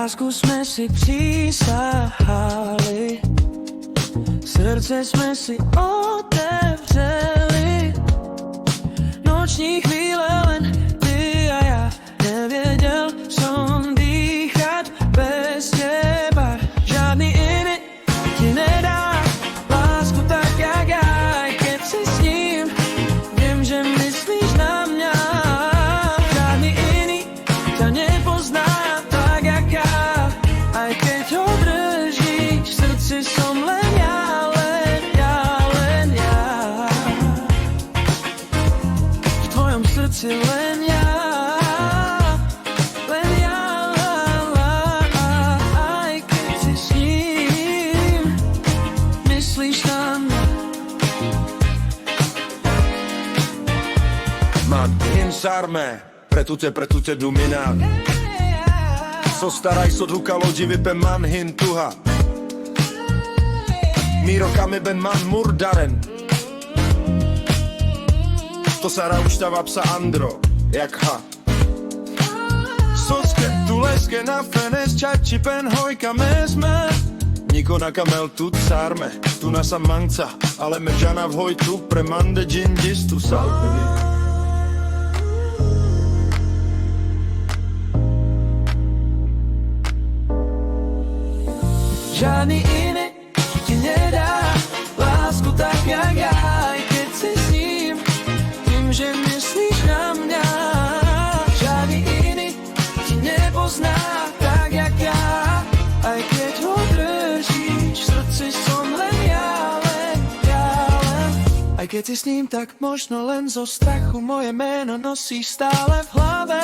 Lásku jsme si přísahali, srdce jsme si otevřeli. Noční chvíle len ty a já, nevěděl som dýchat bez teba. Žádný jiný ti nedá lásku tak jak já, i keď si s ním, vím, že myslíš na mě. Žádný jiný ťa nepozná tak jak já, aj keď ho držíš v srdci, som len ja, len ja, len ja. V tvojom srdci len ja, len ja, aj keď si s ním, myslíš na mňa. Man, insarme, pre tutte dumina. So staraj so duka lodi vipe man hintuha. Mi rokami ben man murdaren. To sa rauštava psa Andro, jak ha. Soske tu leske na fenes čači pen hojka mesme. Niko na kamel tu carme, tu na samanca, ale me džana v hojtu pre mande džindistu salpevi. Žádný iný ti nedá lásku tak jak ja, aj keď si s ním, tým, že myslíš na mňa. Žádný iný ti nepozná tak jak ja, aj keď ho držíš v srdci, som len ja, len ja, len. Aj keď si s ním, tak možno len zo strachu moje meno nosíš stále v hlave.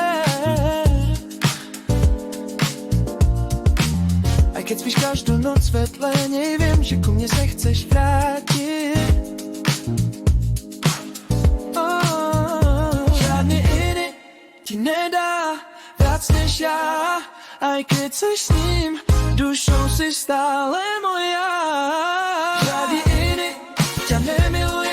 Aj keď spíš každú noc svetle, neviem, že ku mne sa chceš vrátiť. Žiadny iný ti nedá viac než ja, aj keď seš s ním, dušou si stále moja. Žiadny iný ťa nemiluje